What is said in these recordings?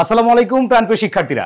আসসালামু আলাইকুম প্রাণপ্রিয় শিক্ষার্থীরা,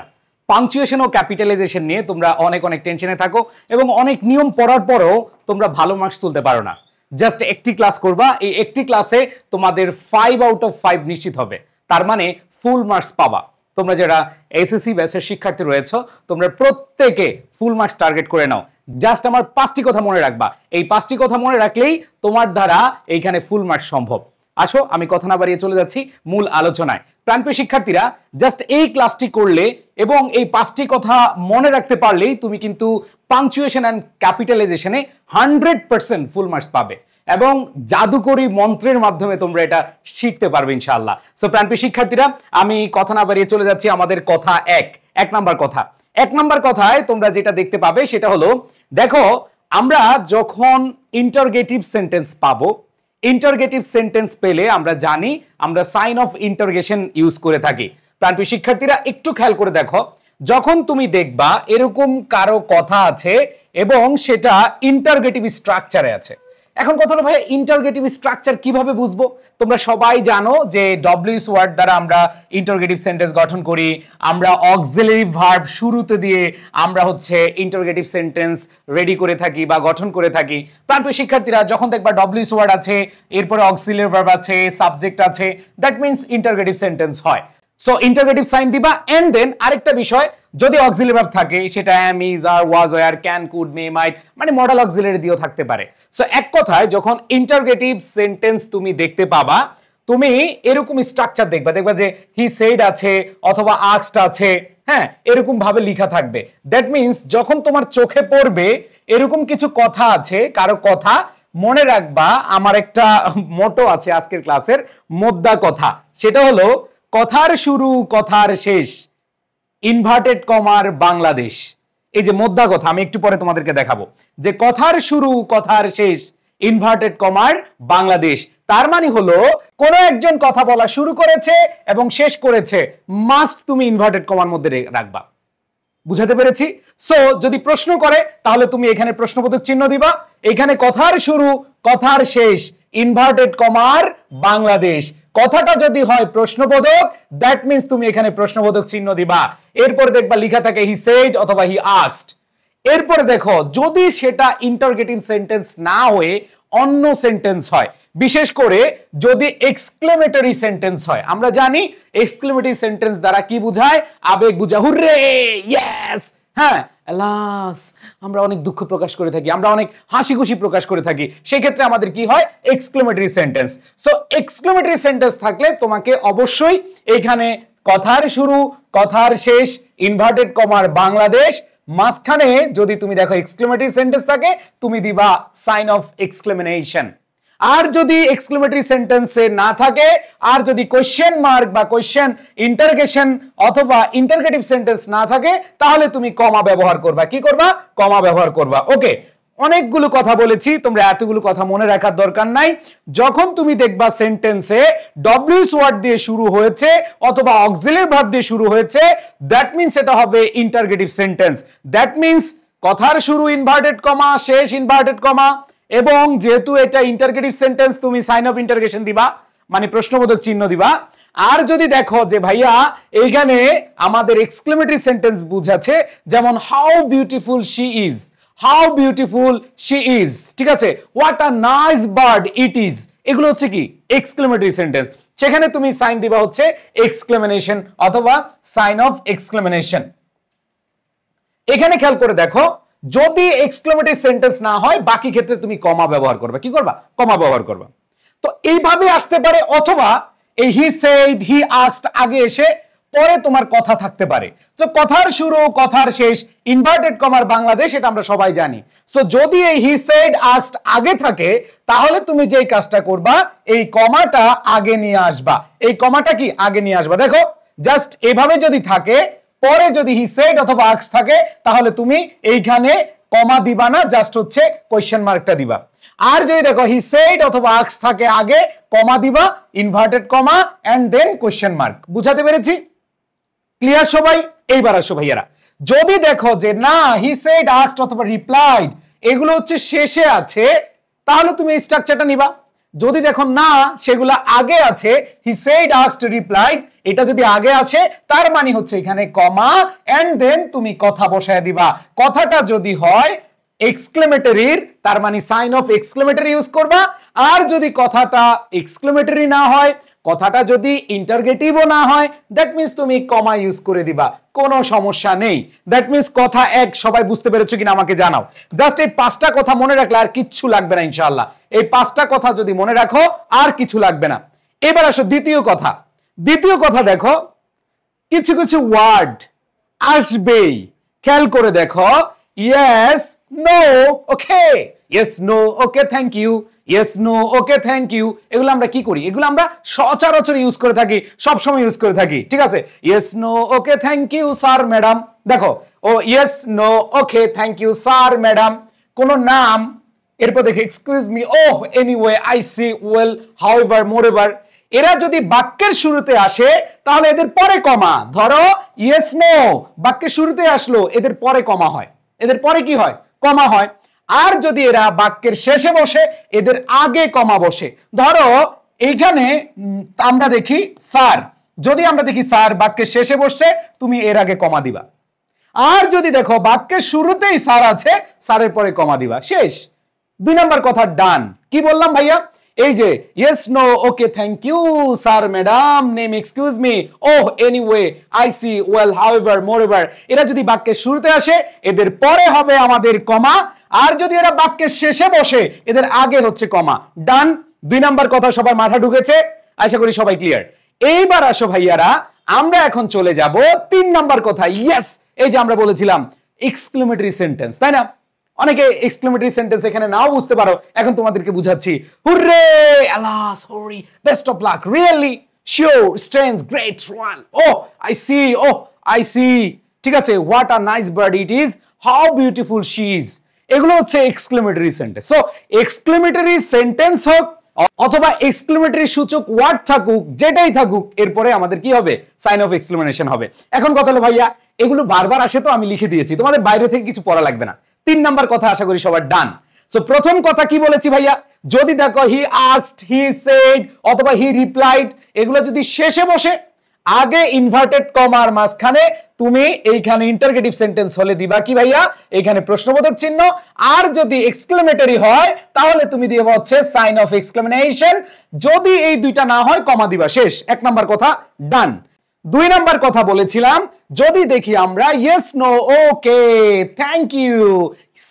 পাংচুয়েশন ও ক্যাপিটালাইজেশন নিয়ে তোমরা অনেক টেনশনে থাকো এবং অনেক নিয়ম পড়ার পরেও তোমরা ভালো মার্কস তুলতে পারো না। জাস্ট একটি ক্লাস করবা, এই একটি ক্লাসে তোমাদের 5 আউট অফ 5 নিশ্চিত হবে, তার মানে ফুল মার্কস পাবা। তোমরা যারা এসএসসি ব্যাচের শিক্ষার্থী রয়েছো তোমরা প্রত্যেকে ফুল মার্কস টার্গেট করে নাও। জাস্ট আমার 5টি কথা মনে রাখবা, এই 5টি কথা মনে রাখলেই তোমার দ্বারা এইখানে ফুল মার্কস সম্ভব। আসো আমি কথা না বাড়িয়ে চলে যাচ্ছি মূল আলোচনায়। প্রাণপ্রিয় শিক্ষার্থীরা, জাস্ট এই ক্লাসটি করলে এবং এই 5টি কথা মনে রাখতে পারলেই তুমি কিন্তু পাংচুয়েশন অ্যান্ড ক্যাপিটালাইজেশনে 100% ফুল মার্কস পাবে এবং জাদুকরী মন্ত্রের মাধ্যমে তোমরা এটা শিখতে পারবে ইনশাআল্লাহ। সো প্রাণপ্রিয় শিক্ষার্থীরা, আমি কথা না বাড়িয়ে চলে যাচ্ছি আমাদের কথা এক নাম্বার কথা। 1 নাম্বার কথায় তোমরা যেটা দেখতে পাবে সেটা হলো, দেখো আমরা যখন ইন্টারগেটিভ সেন্টেন্স পাবো, ইন্টারগেটিভ সেন্টেন্স পেলে আমরা জানি আমরা সাইন অফ ইন্টারগেশন ইউজ করে থাকি। প্রাণপ্রিয় শিক্ষার্থীরা একটু খেয়াল করে দেখো, যখন তুমি দেখবা এরকম কারো কথা আছে এবং সেটা ইন্টারগেটিভ স্ট্রাকচারে আছে। এখন কথা হলো ভাই, ইন্টারগেটিভ স্ট্রাকচার কিভাবে বুঝবো? তোমরা সবাই জানো যে ডব্লিউএস ওয়ার্ড দ্বারা আমরা ইন্টারগেটিভ সেন্টেন্স গঠন করি, আমরা অক্সিলারি ভার্ব শুরুতে দিয়ে আমরা ইন্টারগেটিভ সেন্টেন্স রেডি করে থাকি বা গঠন করে থাকি। প্রাণপ্রিয় শিক্ষার্থীরা, যখন দেখবা ডব্লিউএস ওয়ার্ড আছে, এরপরে অক্সিলারি ভার্ব আছে, সাবজেক্ট আছে, দ্যাট মিন্স ইন্টারগেটিভ সেন্টেন্স হয়। সো ইন্টারগেটিভ সাইন দিবা, এন্ড দেন আরেকটা বিষয়, যদি অক্সিলারি ভার্ব থাকে সেটা am, is, are, was, were, can, could, may, might, মানে মডেল অক্সিলারি দিয়েও থাকতে পারে। সো এক কথায় যখন ইন্টারগেটিভ সেন্টেন্স তুমি দেখতে পাবা, তুমি এরকম স্ট্রাকচার দেখবা, দেখবা যে হি সেড আছে অথবা আস্কড আছে, হ্যাঁ, এরকম ভাবে লেখা থাকবে। দ্যাট মিন্স যখন তোমার চোখে পড়বে এরকম কিছু কথা আছে, কারো কথা, মনে রাখবা আমার একটা মোটো আছে আজকের ক্লাসের, মোদ্দা কথা, সেটা হলো কথার শুরু কথার শেষ ইনভার্টেড কমার বাংলাদেশ। এই যে মোদ্দা কথা, আমি একটু পরে তোমাদেরকে দেখাবো যে কথার শুরু কথার শেষ ইনভার্টেড কমার বাংলাদেশ। তার মানে হলো কোন একজন কথা বলা শুরু করেছে এবং শেষ করেছে, মাস্ট তুমি ইনভার্টেড কমার মধ্যে রাখবা। বুঝাতে পেরেছি? সো যদি প্রশ্ন করে তাহলে তুমি এখানে প্রশ্নবোধক চিহ্ন দিবা, এখানে কথার শুরু কথার শেষ ইনভার্টেড কমার বাংলাদেশ। কথাটা যদি হয় প্রশ্নবোধক, দ্যাট মিন্স তুমি এখানে প্রশ্নবোধক চিহ্ন দিবা। এরপর দেখবা লেখা থাকে হি সেড অথবা হি আস্কড। এরপরে দেখো যদি সেটা ইন্টারগেটিভ সেন্টেন্স না হয়ে অন্য সেন্টেন্স হয়, বিশেষ করে যদি এক্সক্লেমেটরি সেন্টেন্স হয়, আমরা জানি এক্সক্লেমেটরি সেন্টেন্স দ্বারা কি বোঝায়? আবেগ বোঝায়, হুররে, ইয়েস, হ্যাঁ, আলাস, আমরা অনেক দুঃখ প্রকাশ করে থাকি, আমরা অনেক হাসি খুশি প্রকাশ করে থাকি, সেক্ষেত্রে আমাদের কি হয়? Exclamatory sentence. So exclamatory sentence থাকলে তোমাকে অবশ্যই এখানে কথার শুরু কথার শেষ ইনভার্টেড কমার বাংলাদেশ, মাঝখানে যদি তুমি দেখো এক্সক্লেমেটরি সেন্টেন্স থাকে তুমি দিবা সাইন অফ এক্সক্লেমেশন। আর যদি এক্সক্লেমেটরি সেন্টেন্সে না থাকে, আর যদি কোশ্চেন মার্ক বা কোশ্চেন ইন্টারগেশন অথবা ইন্টারগেটিভ সেন্টেন্স না থাকে, তাহলে তুমি কমা ব্যবহার করবা। কি করবা? কমা ব্যবহার করবা। ওকে, অনেকগুলো কথা বলেছি, তোমরা এতগুলো কথা মনে রাখার দরকার নাই। যখন তুমি দেখবা সেন্টেন্সে ডব্লিউএস ওয়ার্ড দিয়ে শুরু হয়েছে অথবা অক্সিলারি ভার্ব দিয়ে শুরু হয়েছে, দ্যাট মিন্স এটা হবে ইন্টারগেটিভ সেন্টেন্স। দ্যাট মিন্স কথার শুরু ইনভার্টেড কমা, শেষ ইনভার্টেড কমা, এবং যেহেতু এটা ইন্টারগেটিভ সেন্টেন্স তুমি সাইন অফ ইন্টারগেশন দিবা, মানে প্রশ্নবোধক চিহ্ন দিবা। আর যদি দেখো যে ভাইয়া এইখানে আমাদের এক্সক্লেমেটরি সেন্টেন্স বুঝাচ্ছে, যেমন how beautiful she is, how beautiful she is, ঠিক আছে, what a nice bird it is, এগুলো হচ্ছে কি? Exclamatory sentence. সেখানে তুমি সাইন দিবা এক্সক্লেমেশন অথবা সাইন অফ এক্সক্লেমেশন। এখানে খেয়াল করে দেখো, যদি এক্সক্লেমেটরি সেন্টেন্স না হয় বাকি ক্ষেত্রে তুমি কমা ব্যবহার করবে। কি করবা? কমা ব্যবহার করবা। তো এইভাবে আসতে পারে, অথবা এই হি সেড হি আস্কড আগে এসে পরে তোমার কথা থাকতে পারে। তো কথার শুরু কথার শেষ ইনভার্টেড কমার বাংলাদেশ, এটা আমরা সবাই জানি। সো যদি এই হি সেড আস্কড আগে থাকে, তাহলে তুমি যেই কাজটা করবা, এই কমাটা আগে নিয়ে আসবা। এই কমাটা কি? আগে নিয়ে আসবা। দেখো জাস্ট এভাবে যদি থাকে, পরে যদি হি সেড অথবা আস্কড থাকে, তাহলে তুমি এইখানে কমা দিবা না, জাস্ট কোশ্চেন মার্কটা দিবা। আর যদি দেখো হি সেড অথবা আস্কড থাকে আগে, কমা দিবা, inverted comma and then question mark. বুঝাতে পেরেছি? ক্লিয়ার সবাই? এইবার আসো ভাইয়ারা, যদি দেখো যে না হি সেড আস্কড অথবা রিপ্লাইড এগুলো শেষে আছে, তাহলে তুমি এই স্ট্রাকচারটা নিবা। যদি দেখো না সেগুলা আগে আছে, হি সেড আস্কড রিপ্লাইড, এটা যদি আগে আসে তার মানে হচ্ছে এখানে কমা এন্ড দেন তুমি কথা বসায় দিবা। কথাটা যদি হয় এক্সক্লেমেটরির তার মানে সাইন অফ এক্সক্লেমেটরি ইউজ করবা। আর যদি কথাটা এক্সক্লেমেটরি না হয়, কথাটা যদি ইন্টারগেটিভও না হয়, দ্যাট মিন্স তুমি কমা ইউজ করে দিবা, কোনো সমস্যা নেই। দ্যাট মিন্স কথা এক। সবাই বুঝতে পেরেছো কিনা আমাকে জানাও। জাস্ট এই 5টা কথা মনে রাখলে আর কিচ্ছু লাগবে না ইনশাআল্লাহ। এই 5টা কথা যদি মনে রাখো আর কিছু লাগবে না। এবার আসো দ্বিতীয় কথা। দ্বিতীয় কথা দেখো, কিছু কিছু ওয়ার্ড আসবেই, খেয়াল করে দেখো। Yes no okay, yes no okay thank you, yes no okay thank you, এগুলো আমরা কি করি? এগুলো আমরা সচরাচর ইউজ করে থাকি, সব সময় ইউজ করে থাকি, ঠিক আছে? Yes no okay thank you sir madam, দেখো ও yes no okay thank you sir madam. কোন নাম, এরপর দেখো excuse me, oh anyway, I see, well, however, moreover. এরা যদি বাক্যের শুরুতে আসে তাহলে এদের পরে কমা। ধরো ইয়েস নো বাক্যের শুরুতে আসলো, এদের পরে কমা হয়, এদের পরে কি হয়? কমা হয়। আর যদি এরা বাক্যের শেষে বসে এদের আগে কমা বসে। ধরো এইখানে আমরা দেখি স্যার, যদি আমরা দেখি স্যার বাক্যের শেষে বসছে, তুমি এর আগে কমা দিবা। আর যদি দেখো বাক্যের শুরুতেই স্যার আছে, স্যারের পরে কমা দিবা, শেষ। 2 নাম্বার কথা ডান। কি বললাম ভাইয়া? এই যে yes no okay thank you sir madam, name excuse me, oh anyway, I see, well, however, moreover. এরা যদি বাক্যের শুরুতে আসে এদের পরে হবে আমাদের কমা। আর যদি এরা বাক্যের শেষে বসে এদের আগে হচ্ছে কমা। ডান। 2 নাম্বার কথা সবার মাথা ঢুকেছে, আশা করি সবাই ক্লিয়ার। এইবার আসো ভাইয়ারা, আমরা এখন চলে যাব 3 নাম্বার কথা। ইয়েস, এই যে আমরা বলেছিলাম এক্সক্লেমেটরি সেন্টেন্স, তাই না? অনেকে এক্সক্লেমেটরি সেন্টেন্স এখানে নাও বুঝতে পারো, এখন তোমাদেরকে বুঝাচ্ছি। Hurrah, alas, hurry, best of luck, really, sure, strange, great, one, oh I see, oh I see, ঠিক আছে? What a nice bird it is, how beautiful she is. এগুলো হচ্ছে exclamatory sentence. So exclamatory sentence হোক অথবা exclamatory সূচক word থাকুক, যেটাই থাকুক, এরপরে আমাদের কি হবে? সাইন অফ এক্সক্লেমেশন হবে। এখন কথা হলো ভাইয়া, এগুলো বারবার আসে তো আমি লিখে দিয়েছি, তোমাদের বাইরে থেকে কিছু পড়া লাগবে না। 3 নাম্বার কথা আশা করি সবার ডান। সো প্রথম কথা কি বলেছি ভাইয়া? যদি দেখো হি আস্কড, হি সেড অথবা হি রিপ্লাইড, এগুলো যদি শেষে বসে, আগে ইনভার্টেড কমার মাঝখানে, তুমি এইখানে ইন্টারগেটিভ সেন্টেন্স হলে দিবা কি ভাইয়া? এখানে প্রশ্নবোধক চিহ্ন। আর যদি এক্সক্লেমেটরি হয় তাহলে তুমি দিবা হচ্ছে সাইন অফ এক্সক্লেমেশন। যদি এই দুইটা না হয় কমা দিবা, শেষ। 1 নাম্বার কথা ডান। 2 নাম্বার কথা বলেছিলাম, যদি দেখি আমরা yes no okay thank you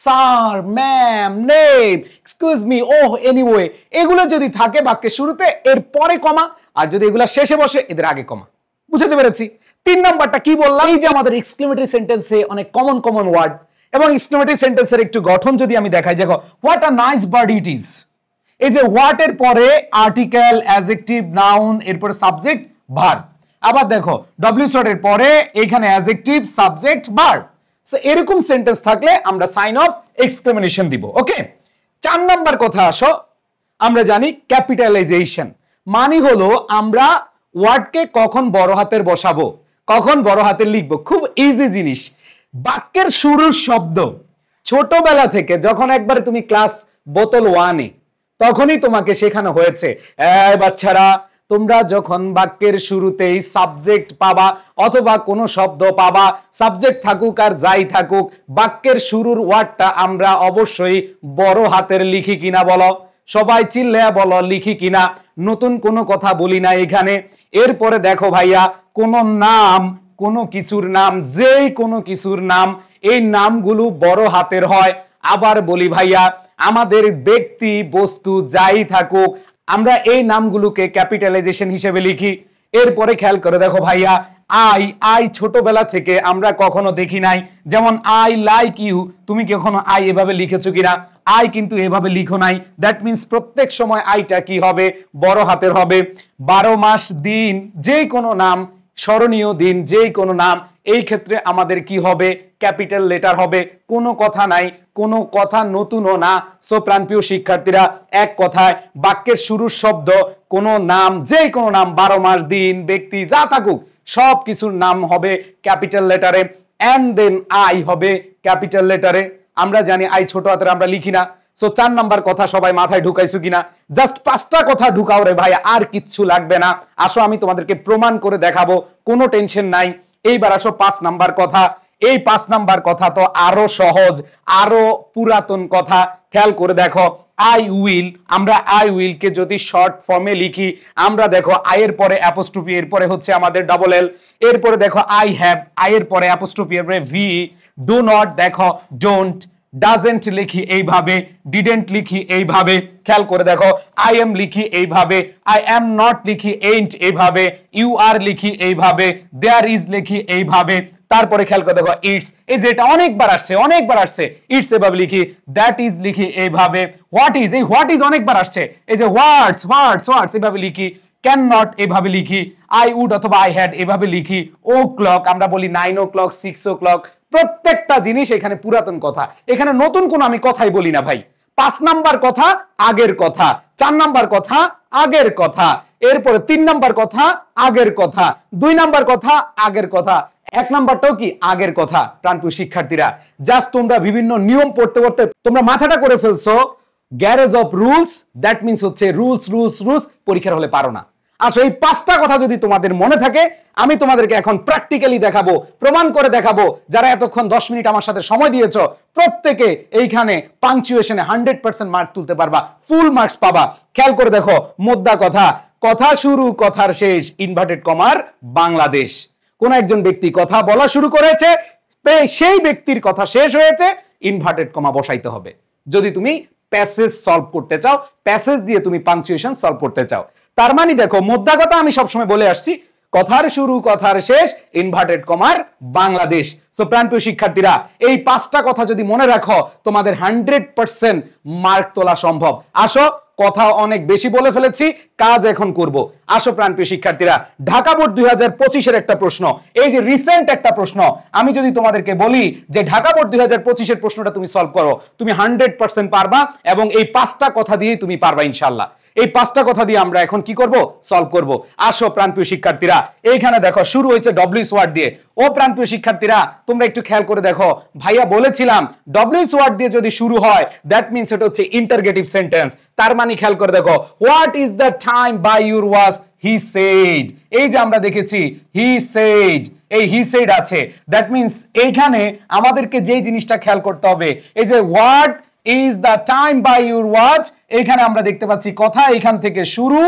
sir ma'am name excuse me oh anyway, এগুলো যদি থাকে বাক্যের শুরুতে এর পরে কমা, আর যদি এগুলো শেষে বসে এদের আগে কমা। বুঝতে পেরেছি? 3 নাম্বারটা কি বললাম? এই যে আমাদের এক্সক্লেমেটরি সেন্টেন্সে অনেক কমন কমন ওয়ার্ড, এবং এক্সক্লেমেটরি সেন্টেন্সের একটু গঠন যদি আমি দেখাই, দেখো what a nice bird it is. এই যে হোয়াট এর পরে আর্টিকেল, অ্যাডজেক্টিভ, নাউন, এরপরে সাবজেক্ট, ভার্ব। আবার দেখো ডব্লিউ শর্টের পরে এখানে অ্যাডজেক্টিভ, সাবজেক্ট, ভার্ব। সো এরকম সেন্টেন্স থাকলে আমরা সাইন অফ এক্সক্লেমেশন দিব। ওকে। 4 নাম্বার কথা আসো, আমরা জানি ক্যাপিটালাইজেশন মানে হলো আমরা ওয়ার্ডকে কখন বড় হাতের বসাবো, কখন বড় হাতের লিখবো। খুব ইজি জিনিস। বাক্যের শুরুর শব্দ ছোটবেলা থেকে, যখন একবারে তুমি ক্লাস বোতল 1-এ, তখনই তোমাকে শেখানো হয়েছে, এই বাচ্চারা তোমরা যখন বাক্যের শুরুতেই সাবজেক্ট পাবা অথবা কোনো শব্দ পাবা, সাবজেক্ট থাকুক আর যাই থাকুক, বাক্যের শুরুর ওয়ার্ডটা আমরা অবশ্যই বড় হাতের লিখি কিনা বলো, সবাই চিল্লে বলো লিখি কিনা। নতুন কোনো কথা বলি না এখানে। এরপরে দেখো ভাইয়া, কোনো নাম, কোনো কিছুর নাম, যেই কোনো কিছুর নাম, এই নামগুলো বড় হাতের হয়। আবার বলি ভাইয়া, আমাদের ব্যক্তি বস্তু যাই থাকুক, আমরা এই নামগুলোকে ক্যাপিটালাইজেশন হিসেবে লিখি। এরপরে খেয়াল করে দেখো ভাইয়া, আই ছোটবেলা থেকে আমরা কখনো দেখি নাই, যেমন আই লাইক ইউ, তুমি কখনো আই এভাবে লিখেছো কিনা? আই কিন্তু এভাবে লিখো নাই। দ্যাট মিন্স প্রত্যেক সময় আইটা কি হবে? বড় হাতের হবে। 12 মাস দিন, যেই কোনো নাম, স্মরণীয় দিন, যেই কোনো নাম, এই ক্ষেত্রে আমাদের কি হবে? ক্যাপিটাল লেটার হবে। কোনো কথা নাই, কোনো কথা নতুনও না। সো প্রাণপ্রিয় শিক্ষার্থীরা, এক কথায় বাক্যের শুরুর শব্দ কোনো নাম, যেই কোনো নাম, 12 মাস দিন, ব্যক্তি যা থাকুক, সব কিছুর নাম হবে ক্যাপিটাল লেটারে। এন্ড দেন আই হবে ক্যাপিটাল লেটারে। আমরা জানি আই ছোট হাতের আমরা লিখি না। সো 4 নাম্বার কথা সবাই মাথায় ঢুকাইছো কিনা? জাস্ট 5টা কথা ঢুকাও রে ভাই, আর কিচ্ছু লাগবে না। আসো আমি তোমাদেরকে প্রমাণ করে দেখাবো, কোনো টেনশন নাই। এইবার আসো 5 নাম্বার কথা। এই 5 নাম্বার কথা তো আরো সহজ, আরো পুরাতন কথা। খেয়াল করে দেখো, আই উইল, আমরা আই উইল কে যদি শর্ট ফর্মে লিখি, আমরা দেখো আই এর পরে অ্যাপোস্ট্রোফি, এরপরে হচ্ছে আমাদের ডাবল এল, এরপরে দেখো আই হ্যাভ, আই এর পরে অ্যাপোস্ট্রোফি, এরপরে ভি, ডু নট দেখো ডোন্ট, ডাজেন্ট লিখি এইভাবে, ডিডেন্ট লিখি এইভাবে। খেয়াল করে দেখো, আই এম লিখি এইভাবে, আই এম নট লিখি এইন্ট এইভাবে, ইউ আর লিখি এইভাবে, দেয়ার ইজ লিখি এইভাবে। তারপরে খেয়াল করে দেখো ইটস, এই যে এটা অনেকবার আসছে, অনেকবার আসছে, ইটস এভাবে লিখি, দ্যাট ইজ লিখি এইভাবে, হোয়াট ইজ, এই হোয়াট ইজ অনেকবার আসছে, এই যে হোয়াটস হোয়াটস হোয়াটস এভাবে লিখি, ক্যান নট এভাবে লিখি, আই উড অথবা আই হ্যাড এভাবে লিখি, ও ক্লক আমরা বলি 9 o'clock 6 o'clock। প্রত্যেকটা জিনিস এখানে পুরাতন কথা, এখানে নতুন কোনো আমি কথাই বলি না ভাই। 5 নাম্বার কথা আগের কথা, 4 নাম্বার কথা আগের কথা, এরপরে 3 নাম্বার কথা আগের কথা, 2 নাম্বার কথা আগের কথা, 1 নাম্বারটাও কি আগের কথা। প্রাণপ্রিয় শিক্ষার্থীরা, জাস্ট তোমরা বিভিন্ন নিয়ম পড়তে পড়তে তোমরা মাথাটা করে ফেলছো garage of rules, that means হচ্ছে রুলস রুলস রুলস, পরীক্ষার হলে পারো না। আসলে এই 5টা কথা যদি তোমাদের মনে থাকে, আমি তোমাদেরকে এখন প্র্যাকটিক্যালি দেখাবো, প্রমাণ করে দেখাবো। যারা এতক্ষণ 10 মিনিট আমার সাথে সময় দিয়েছো, প্রত্যেকে এইখানে পাংচুয়েশনে 100% মার্ক তুলতে পারবা, ফুল মার্কস পাবা। খেয়াল করে দেখো, মোদ্দা কথা, কথা শুরু কথার শেষ, ইনভার্টেড কমার বাংলাদেশ। কোন একজন ব্যক্তি কথা বলা শুরু করেছে, সেই ব্যক্তির কথা শেষ হয়েছে, ইনভার্টেড কমা বসাইতে হবে। যদি তুমি প্যাসেজ সলভ করতে চাও, প্যাসেজ দিয়ে তুমি পাংচুয়েশন সলভ করতে চাও। তার মানে দেখো, মোদ্দা কথা আমি সবসময় বলে আসছি, কথার শুরু কথার শেষ, ইনভার্টেড কমার বাংলাদেশ। সো প্রাণপ্রিয় শিক্ষার্থীরা, এই 5টা কথা যদি মনে রাখো, তোমাদের 100% মার্ক তোলা সম্ভব। আসো, কথা অনেক বেশি বলে ফেলেছি, কাজ এখন করব। আসো প্রাণপ্রিয় শিক্ষার্থীরা, ঢাকা বোর্ড 2025 একটা প্রশ্ন, এই যে রিসেন্ট একটা প্রশ্ন, আমি যদি তোমাদেরকে বলি যে ঢাকা বোর্ড 2025 প্রশ্নটা তুমি সলভ করো, তুমি 100% পারবা, এবং এই 5টা কথা দিয়ে তুমি পারবা ইনশাআল্লাহ। এই 5টা কথা দিয়ে আমরা এখন কি করব? সলভ করব। আসো প্রাণপ্রিয় শিক্ষার্থীরা, এইখানে দেখো শুরু হয়েছে ডব্লিউএস ওয়ার্ড দিয়ে। ও প্রাণপ্রিয় শিক্ষার্থীরা, তোমরা একটু খেয়াল করে দেখো, ভাইয়া বলেছিলাম ডব্লিউএস ওয়ার্ড দিয়ে যদি শুরু হয়, দ্যাট মিন্স এটা হচ্ছে ইন্টারগেটিভ সেন্টেন্স। তার মানে খেয়াল করে দেখো, what is the time by your watch, he said. এই যে আমরা দেখেছি হি সেড, এই হি সেড আছে, দ্যাট মিন্স এইখানে আমাদেরকে যেই জিনিসটা খেয়াল করতে হবে, এই যে what is the time by your watch, এইখানে আমরা দেখতে পাচ্ছি কথা এইখান থেকে শুরু,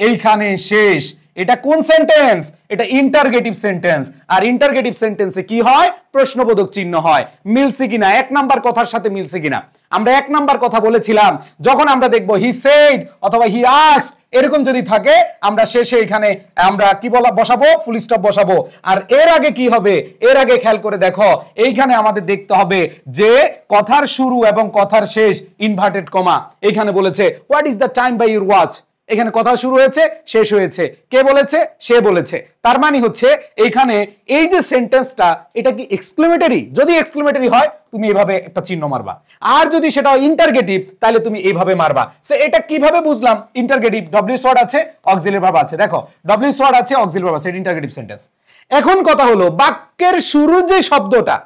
এইখানে শেষ। এটা কোন সেন্টেন্স? এটা ইন্টারগেটিভ সেন্টেন্স। আর ইন্টারগেটিভ সেন্টেন্সে কি হয়? প্রশ্নবোধক চিহ্ন হয়। মিলছে কিনা? 1 নাম্বার কথার সাথে মিলছে কিনা? আমরা 1 নাম্বার কথা বলেছিলাম, যখন আমরা দেখব হি সেড অথবা হি আস্কড এরকম যদি থাকে, আমরা শেষে এখানে আমরা কি বসাবো? ফুল স্টপ বসাবো। আর এর আগে কি হবে? এর আগে খেয়াল করে দেখো, এইখানে আমাদের দেখতে হবে যে কথার শুরু এবং কথার শেষ ইনভার্টেড কমা। এখানে বলেছে what is the time by your watch, এখানে কথা শুরু হয়েছে, শেষ হয়েছে। কে বলেছে? সে বলেছে। তার মানে হচ্ছে এইখানে এই যে সেন্টেন্সটা, এটা কি এক্সক্লেমেটরি? যদি এক্সক্লেমেটরি হয়, তুমি এভাবে একটা চিহ্ন মারবা। আর যদি সেটা ইন্টারগেটিভ, তাহলে তুমি এইভাবে মারবা। সো এটা কিভাবে বুঝলাম ইন্টারগেটিভ? ডব্লিউএস ওয়ার্ড আছে, অক্সিলারি ভার্ব আছে। দেখো, ডব্লিউএস ওয়ার্ড আছে, অক্সিলারি ভার্ব আছে, এটা ইন্টারগেটিভ সেন্টেন্স। এখন কথা হলো, বাক্যের শুরুর যে শব্দটা,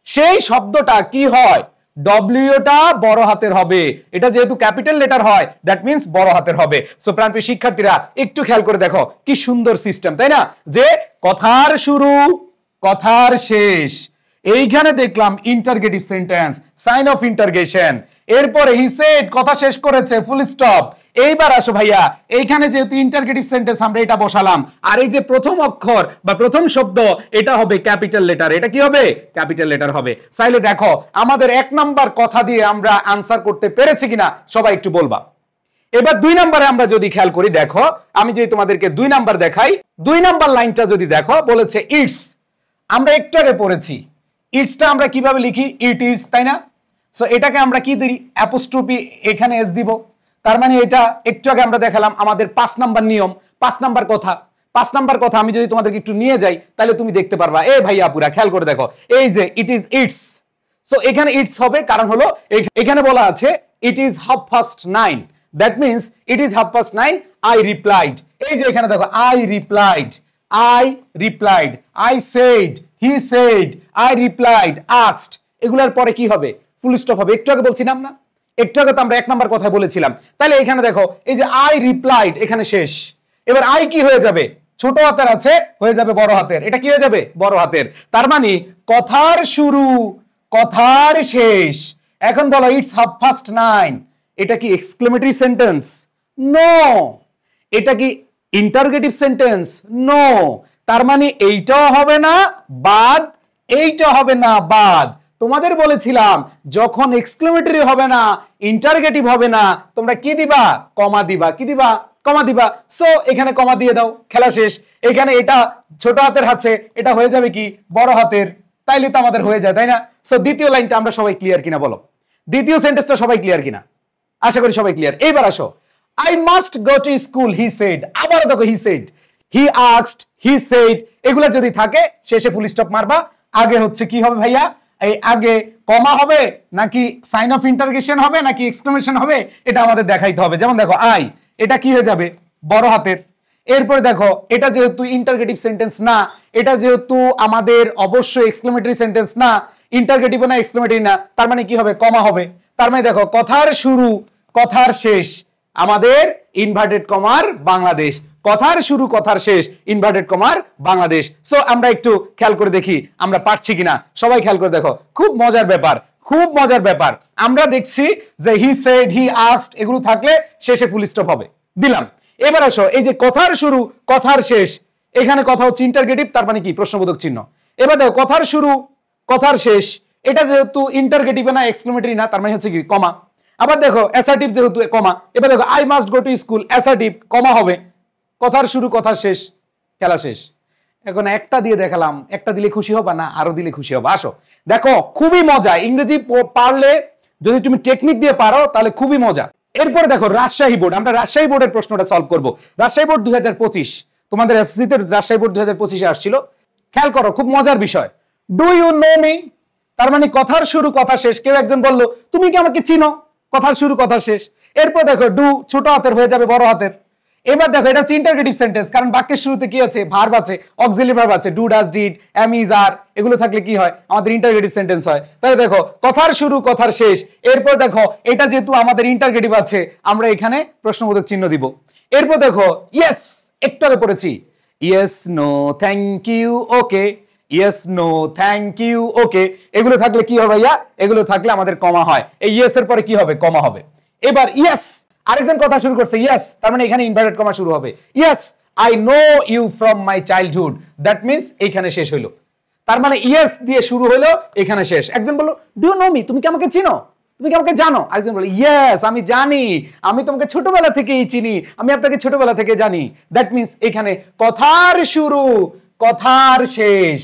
সেই শব্দটা কি হয়? ডব্লিউটা বড় হাতের হবে। এটা যেহেতু ক্যাপিটাল লেটার হয়, দ্যাট মিন্স বড় হাতের হবে। সো প্রাণপ্রিয় শিক্ষার্থীরা, একটু খেয়াল করে দেখো, কি সুন্দর সিস্টেম, তাই না? যে কথার শুরু কথার শেষ, এইখানে দেখলাম interrogative sentence, sign of interrogation. এরপরে হি সেড, কথা শেষ করেছে, ফুল স্টপ। এইবার আসো ভাইয়া, এইখানে যেহেতু ইন্টারগেটিভ সেন্টেন্স, আমরা এটা বসালাম। আর এই যে প্রথম অক্ষর বা প্রথম শব্দ, এটা হবে ক্যাপিটাল লেটার। এটা কি হবে? ক্যাপিটাল লেটার হবে। চাইলে দেখো, আমাদের 1 নাম্বার কথা দিয়ে আমরা আনসার করতে পেরেছি কিনা সবাই একটু বলবা। এবার 2 নাম্বারে আমরা যদি খেয়াল করি, দেখো আমি যদি তোমাদেরকে 2 নাম্বার দেখাই, 2 নাম্বার লাইনটা যদি দেখো, বলেছে ইটস। আমরা একটু আগে পড়েছি, ইটসটা আমরা কিভাবে লিখি? ইট ইজ, তাই না? সো এটাকে আমরা কি দিই? অ্যাপোস্ট্রোফি, এখানে এস দিব। তার মানে এটা একটু আগে আমরা দেখালাম আমাদের 5 নাম্বার নিয়ম, 5 নাম্বার কথা। 5 নাম্বার কথা আমি যদি তোমাদেরকে একটু নিয়ে যাই, তাহলে তুমি দেখতে পারবা। এই ভাইয়া আপুরা খেয়াল করে দেখো, এই যে ইট ইজ ইটস। সো এখানে ইটস হবে, কারণ হলো এখানে বলা আছে it is 9:30। That means it is 9:30, I replied. এই যে এখানে দেখো, I replied, I replied, I said, he said, I replied, asked। এগুলার পরে কি হবে? ফুল স্টপ হবে। একটু আগে বলছিলাম না, একটু আগে তো আমরা 1 নাম্বার কথা বলেছিলাম। তাহলে এখানে দেখো এই যে আই রিপ্লাইড এখানে শেষ। এবার আই কি হয়ে যাবে? ছোট হাতের আছে, হয়ে যাবে বড় হাতের। এটা কি হয়ে যাবে? বড় হাতের। তার মানে কথার শুরু কথার শেষ। এখন বলো ইটস 9:30। এটা কি এক্সক্লেমেটরি সেন্টেন্স? নো। এটা কি ইন্টারোগেটিভ সেন্টেন্স? নো। তার মানে এইটাও হবে না বাদ, এইটা হবে না বাদ। তোমাদের বলেছিলাম যখন এক্সক্লেমেটরি হবে না, ইন্টারোগেটিভ হবে না, তোমরা কি দিবা? কমা দিবা। কি দিবা? কমা দিবা। সো এখানে কমা দিয়ে দাও, খেলা শেষ। এখানে এটা ছোট হাতের আছে, এটা হয়ে যাবে কি? বড় হাতের। তাইলে তো আমাদের হয়ে যায়, তাই না? সো দ্বিতীয় লাইনটা আমরা সবাই ক্লিয়ার কিনা বলো? দ্বিতীয় সেন্টেন্সটা সবাই ক্লিয়ার কিনা? আশা করি সবাই ক্লিয়ার। এইবার আসো, I must go to school, he said. আবার দেখো he said, he asked, he said, এগুলা যদি থাকে শেষে ফুল স্টপ মারবা। আগে হচ্ছে কি হবে ভাইয়া? এই আগে কমা হবে নাকি সাইন অফ ইন্টারগেশন হবে নাকি এক্সক্লেমেশন হবে, এটা আমাদের দেখাইতে হবে। যেমন দেখো আই, এটা কি হয়ে যাবে? বড় হাতের। এরপরে দেখো এটা যেহেতু ইন্টারগেটিভ সেন্টেন্স না, এটা যেহেতু আমাদের অবশ্যই এক্সক্লেমেটরি সেন্টেন্স না, ইন্টারগেটিভ না এক্সক্লেমেটরি না, তার মানে কি হবে? কমা হবে। তার মানে দেখো কথার শুরু কথার শেষ আমাদের ইনভার্টেড কমার বাংলাদেশ। কথার শুরু কথার শেষ ইনভার্টেড কমার বাংলাদেশ। সো আমরা একটু খেয়াল করে দেখি আমরা পারছি কিনা। সবাই খেয়াল করে দেখো, খুব মজার ব্যাপার, খুব মজার ব্যাপার। আমরা দেখছি যে হি সেড, হি আস্কড এগুলো থাকলে শেষে ফুল স্টপ হবে, দিলাম। এবার আসো এই যে কথার শুরু কথার শেষ, এখানে কথা হচ্ছে ইন্টারগেটিভ, তার মানে কি? প্রশ্নবোধক চিহ্ন। এবার দেখো কথার শুরু কথার শেষ, এটা যেহেতু ইন্টারগেটিভ না এক্সক্লেমেটরি না, তার মানে হচ্ছে কি? কমা। আবার দেখো অ্যাসার্টিভ যেহেতু কমা। এবার দেখো I must go to school, assertive, comma হবে। কথার শুরু কথার শেষ, খেলা শেষ। এখন একটা দিয়ে দেখালাম, একটা দিলে খুশি হবা না আরো দিলে খুশি হবা? আসো দেখো, খুবই মজা। ইংরেজি পারলে যদি তুমি টেকনিক দিয়ে পারো তাহলে খুবই মজা। এরপরে দেখো রাজশাহী বোর্ড, আমরা রাজশাহী বোর্ডের প্রশ্নটা সলভ করব। রাজশাহী বোর্ড 2025, তোমাদের এসএসসি তে রাজশাহী বোর্ড 2025 আসছিল। খেয়াল করো, খুব মজার বিষয়। ডু ইউ নো মি, তার মানে কথার শুরু কথা শেষ। কেউ একজন বলল তুমি কি আমাকে চিনো? কথার শুরু কথার শেষ। এরপর দেখো ডু ছোট হাতের হয়ে যাবে বড় হাতের। এবার দেখো এটা হচ্ছে ইন্টারগেটিভ সেন্টেন্স, কারণ বাক্যের শুরুতে কি আছে? ভার্ব আছে, অক্সিলারি ভার্ব আছে, do, does, did, am, is, are, এগুলো থাকলে কি হয়? আমাদের ইন্টারগেটিভ সেন্টেন্স হয়। তাহলে দেখো কথার শুরু কথার শেষ। এরপর দেখো এটা যেহেতু আমাদের ইন্টারগেটিভ আছে, আমরা এখানে প্রশ্নবোধক চিহ্ন দিব। এরপর দেখো ইয়েস, একটু আগে পড়েছি, yes, no, thank you, okay, yes, no, thank you, okay, এগুলো থাকলে কি হবে ভাইয়া? এগুলো থাকলে আমাদের কমা হয়। এই ইয়েস এর পরে কি হবে? কমা হবে। এবার ইয়েস, আরেকজন কথা শুরু করছে ইয়েস, তার মানে এখানে ইনভার্টেড কমা শুরু হবে। Yes, I know you from my childhood, that means এইখানে শেষ হইলো। তার মানে ইয়েস দিয়ে শুরু হলো, এখানে শেষ। একজন বললো ডু ইউ নো মি, তুমি কি আমাকে চিনো? তুমি কি আমাকে জানো? আরেকজন বললো ইয়েস, আমি জানি, আমি তোমাকে ছোটবেলা থেকেই চিনি, আমি আপনাকে ছোটবেলা থেকে জানি। দ্যাট মিন্স এখানে কথার শুরু কথার শেষ।